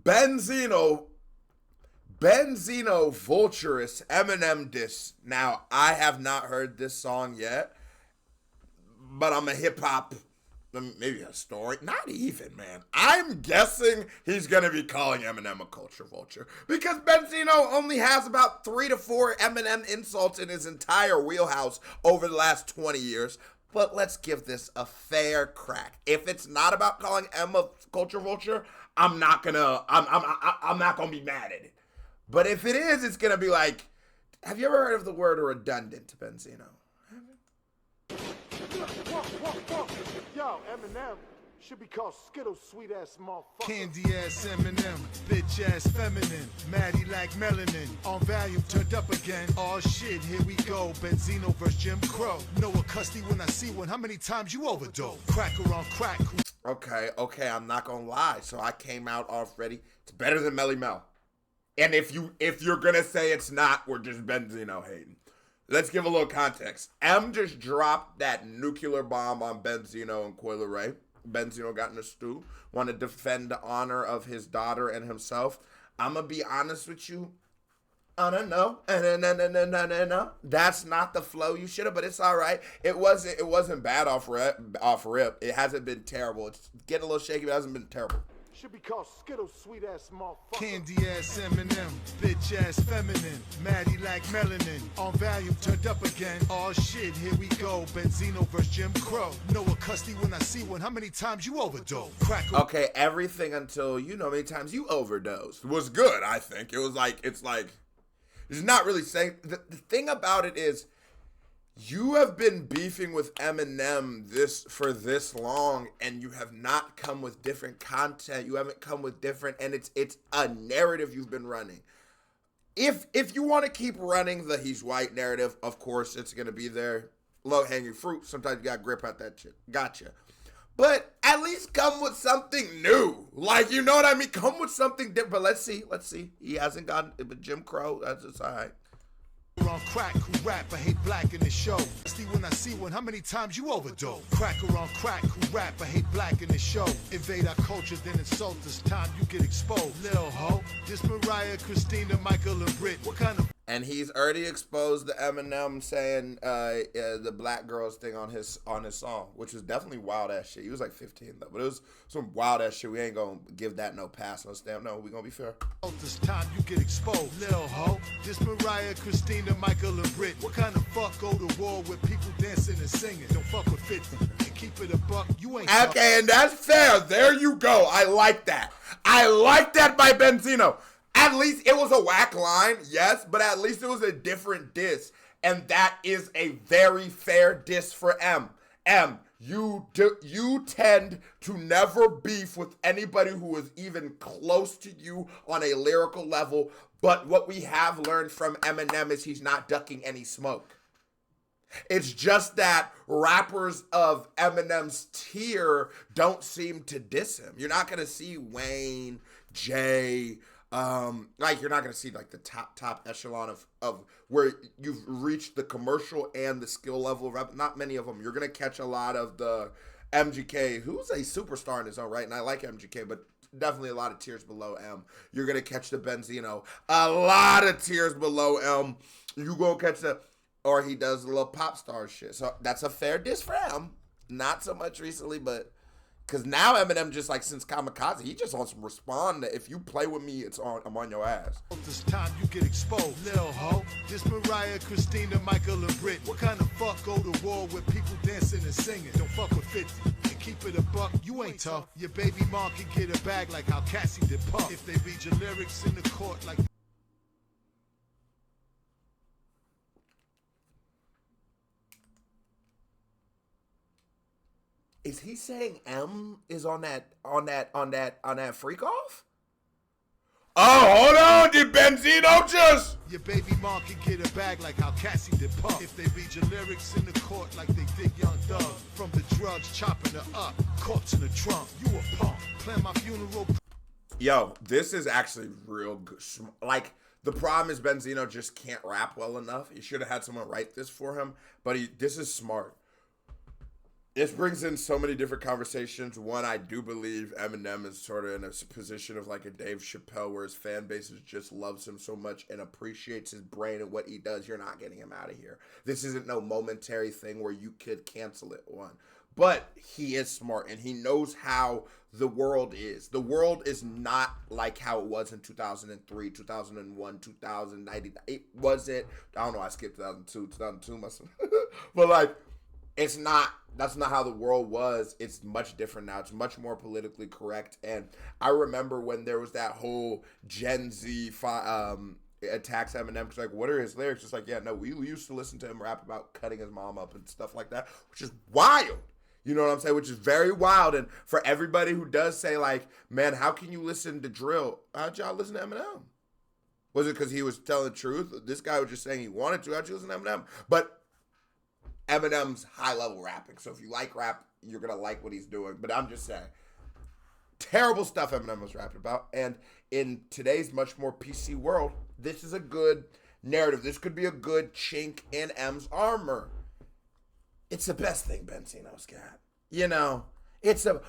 Benzino, Vulturius, Eminem diss. Now, I have not heard this song yet, but I'm a hip hop, maybe a story. Not even, man. I'm guessing he's going to be calling Eminem a culture vulture because Benzino only has about 3 to 4 Eminem insults in his entire wheelhouse over the last 20 years. But let's give this a fair crack. If it's not about calling M a culture vulture, I'm not gonna be mad at it. But if it is, it's gonna be like, have you ever heard of the word redundant, Benzino? Yo, Eminem should be called Skittles, sweet ass motherfucker. Candy ass Eminem, bitch ass feminine, Maddie like melanin, on volume turned up again. Oh shit, here we go, Benzino versus Jim Crow. Know a custody when I see one, how many times you overdose? Cracker on crack. Okay, I'm not gonna lie. So I came out already. It's better than Melly Mel. And if you're gonna say it's not, we're just Benzino hating. Let's give a little context. M just dropped that nuclear bomb on Benzino and Coyle Ray. Benzino got in a stew, want to defend the honor of his daughter and himself. I'm going to be honest with you. I don't know. No. That's not the flow you should have, but it's all right. It wasn't bad off rip. It hasn't been terrible. It's getting a little shaky, but it hasn't been terrible. Should be called Skittles, sweet ass motherfucker. Candy ass Eminem, bitch ass feminine, Maddie like melanin, on volume turned up again. Oh shit, here we go, Benzino versus Jim Crow. Know a custody when I see one, how many times you overdose? Cracker. Okay, everything until you know how many times you overdosed was good, I think. It's not really saying, the thing about it is, you have been beefing with Eminem for this long, and you have not come with different content. You haven't come with different, and it's a narrative you've been running. If you want to keep running the he's white narrative, of course it's gonna be there, low hanging fruit. Sometimes you gotta grip out that shit. Gotcha. But at least come with something new. Like, you know what I mean? Come with something different. But let's see. He hasn't gotten, but Jim Crow, that's just all right. On crack, who rap, I hate black in the show. See when I see one, how many times you overdose? Cracker on crack, who rap, I hate black in the show. Invade our culture, then insult us, time you get exposed. Lil ho, this Mariah, Christina, Michael, and Brit. What kind of... And he's already exposed the Eminem saying the black girls thing on his song, which was definitely wild ass shit. He was like 15 though, but it was some wild ass shit. We ain't gonna give that no pass, no stamp. No, we gonna be fair. This time you get exposed. Lil ho, this Mariah, Christina, Michael, and Brit. What kind of fuck go to war with people dancing and singing? Don't fuck with 50 and keep it a buck. You ain't. Okay, and that's fair. There you go. I like that. I like that by Benzino. At least it was a whack line, yes, but at least it was a different diss. And that is a very fair diss for M. M, you tend to never beef with anybody who is even close to you on a lyrical level. But what we have learned from Eminem is he's not ducking any smoke. It's just that rappers of Eminem's tier don't seem to diss him. You're not going to see Wayne, Jay... you're not gonna see like the top echelon of where you've reached the commercial and the skill level of rap. Not many of them. You're gonna catch a lot of the MGK, who's a superstar in his own right, and I like MGK, but definitely a lot of tiers below M. You're gonna catch the Benzino, a lot of tiers below M. You gonna catch or he does a little pop star shit. So that's a fair diss for M. Not so much recently, but. Because now Eminem just like since Kamikaze, he just wants to respond that if you play with me, I'm on your ass. This time you get exposed. Lil ho, this Mariah, Christina, Michael, and Brit. What kind of fuck go to war with people dancing and singing? Don't fuck with 50 and keep it a buck. You ain't tough. Your baby mom can get a bag like how Cassie did Puff. If they read your lyrics in the court like... Is he saying M is on that freak off? Oh, hold on, did Benzino just? Your baby mom can get a bag like how Cassie did Puff. If they read your lyrics in the court like they did Young Thug. From the drugs, chopping her up, corpse in the trunk. You a punk, plan my funeral. Yo, this is actually real good. Like, the problem is Benzino just can't rap well enough. He should have had someone write this for him, but this is smart. This brings in so many different conversations. One, I do believe Eminem is sort of in a position of like a Dave Chappelle, where his fan base just loves him so much and appreciates his brain and what he does. You're not getting him out of here. This isn't no momentary thing where you could cancel it. One, but he is smart and he knows how the world is. The world is not like how it was in 2003, 2001, 2090. It wasn't. I don't know. I skipped 2002. 2002 must have. But like, it's not. That's not how the world was. It's much different now. It's much more politically correct. And I remember when there was that whole Gen Z attacks Eminem, because like, what are his lyrics? It's like, yeah, no, we used to listen to him rap about cutting his mom up and stuff like that, which is wild. You know what I'm saying? Which is very wild. And for everybody who does say like, man, how can you listen to drill? How'd y'all listen to Eminem? Was it because he was telling the truth? This guy was just saying he wanted to. How'd you listen to Eminem? But Eminem's high-level rapping. So if you like rap, you're going to like what he's doing. But I'm just saying, terrible stuff Eminem was rapping about. And in today's much more PC world, this is a good narrative. This could be a good chink in M's armor. It's the best thing Benzino's got. You know,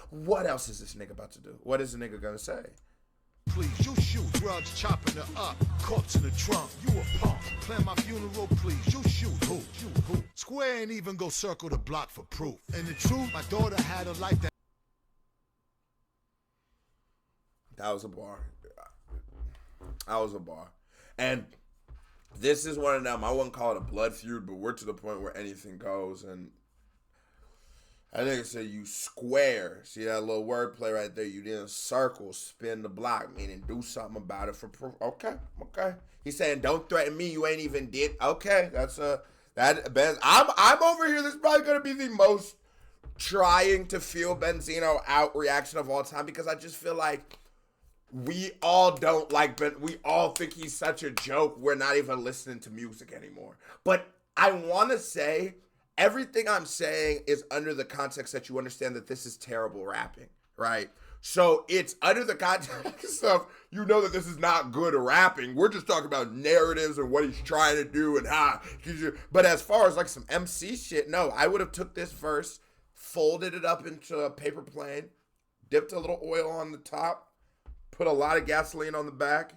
what else is this nigga about to do? What is the nigga going to say? Please, you shoot. Drugs chopping her up. Corpse in the trunk. You a punk. Plan my funeral, please. You shoot. Who? You who? Square ain't even go circle the block for proof. And the truth, my daughter had a life that. That was a bar. That was a bar. And this is one of them. I wouldn't call it a blood feud, but we're to the point where anything goes. And I think it said you square. See that little wordplay right there? You didn't circle, spin the block, meaning do something about it for proof. Okay. He's saying, don't threaten me. You ain't even did. Okay, I'm over here. This is probably gonna be the most trying to feel Benzino out reaction of all time, because I just feel like we all don't like Ben. We all think he's such a joke. We're not even listening to music anymore. But I want to say, everything I'm saying is under the context that you understand that this is terrible rapping, right? So it's under the context of, you know, that this is not good rapping. We're just talking about narratives and what he's trying to do and how. But as far as like some MC shit, no, I would have took this verse, folded it up into a paper plane, dipped a little oil on the top, put a lot of gasoline on the back,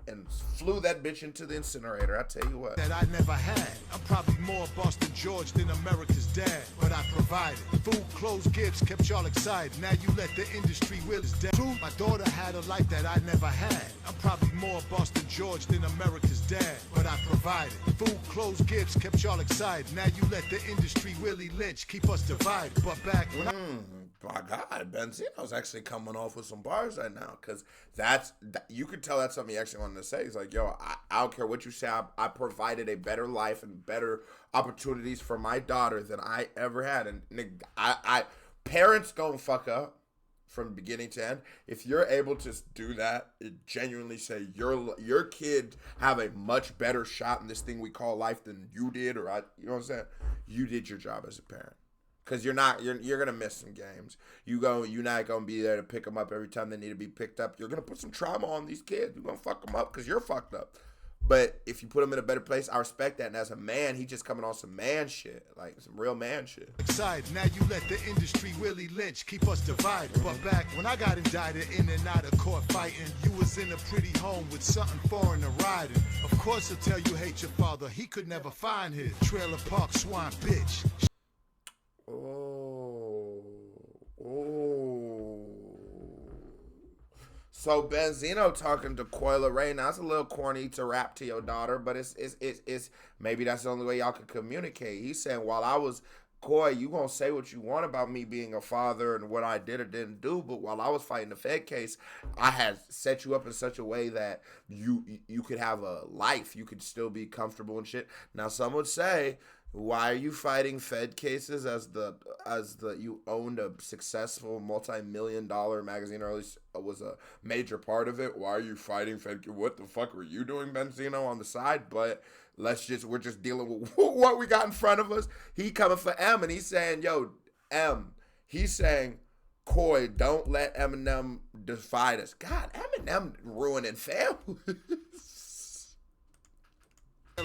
and flew that bitch into the incinerator. I tell you what. That I never had. I'm probably more Boston George than America's dad, but I provided. Food, clothes, gifts kept y'all excited. Now you let the industry will his dead. True, my daughter had a life that I never had. I'm probably more Boston George than America's dad, but I provided. Food, clothes, gifts kept y'all excited. Now you let the industry Willie Lynch keep us divided. But back when my God, Benzino's actually coming off with some bars right now, because you could tell that's something he actually wanted to say. He's like, yo, I don't care what you say. I provided a better life and better opportunities for my daughter than I ever had. And parents gonna fuck up from beginning to end. If you're able to do that, genuinely say your kid have a much better shot in this thing we call life than you did, or you know what I'm saying? You did your job as a parent. Because you're gonna miss some games. You're not gonna be there to pick them up every time they need to be picked up. You're gonna put some trauma on these kids. You're gonna fuck them up because you're fucked up. But if you put him in a better place, I respect that. And as a man, he just coming on some man shit, like some real man shit. Excited. Now you let the industry Willie Lynch keep us divided. But back when I got indicted in and out of court fighting, you was in a pretty home with something foreign to riding. Of course he'll tell you hate your father. He could never find his trailer park swine bitch. So Benzino talking to Coyle Ray. Now it's a little corny to rap to your daughter, but it's maybe that's the only way y'all can communicate. He's saying, while I was Coy, you gonna say what you want about me being a father and what I did or didn't do, but while I was fighting the Fed case, I had set you up in such a way that you could have a life, you could still be comfortable and shit. Now some would say, why are you fighting Fed cases as the you owned a successful multi-million-dollar magazine, or at least was a major part of it? Why are you fighting Fed? What the fuck were you doing, Benzino, on the side? But we're just dealing with what we got in front of us. He coming for M, and he's saying, yo, M. He's saying, Coy, don't let Eminem divide us. God, Eminem ruining families.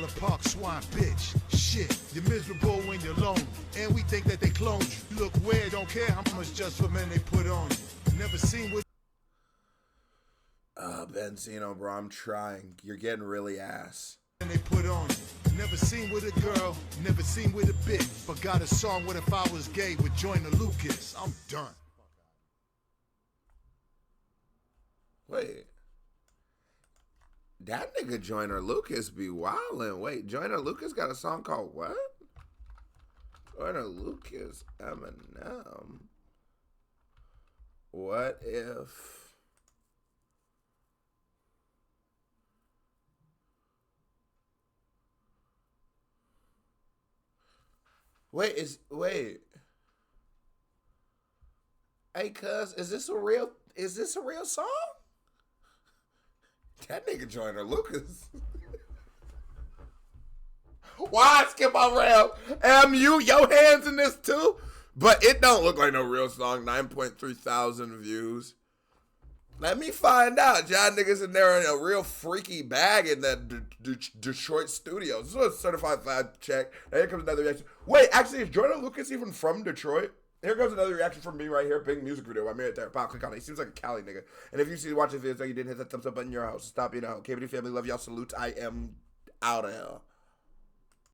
trailer park swine bitch. Shit, you're miserable when you're lonely. And we think that they cloned you. You look weird, don't care how much just for men they put on you. Never seen what. Benzino, bro, I'm trying. You're getting really ass. And they put on you. Never seen with a girl, never seen with a bitch. But got a song, What If I Was Gay with Joyner Lucas. I'm done. Wait. That nigga Joyner Lucas be wildin'. Wait, Joyner Lucas got a song called what? Joyner Lucas, Eminem. What if... Wait. Hey, cuz, is this a real song? That nigga Joyner Lucas. Why skip on rail? MU, your hands in this too? But it don't look like no real song. 9.3 thousand views. Let me find out. Y'all niggas in there in a real freaky bag in that Detroit studio. This was a certified fact check. And here comes another reaction. Wait, actually, is Joyner Lucas even from Detroit? Here comes another reaction from me right here. Big music video. I'm here at there. Pop, click on it. He seems like a Cali nigga. And if you see watching videos like you didn't hit that thumbs up button in your house, stop, KBD family. Love y'all. Salute. I am out of hell.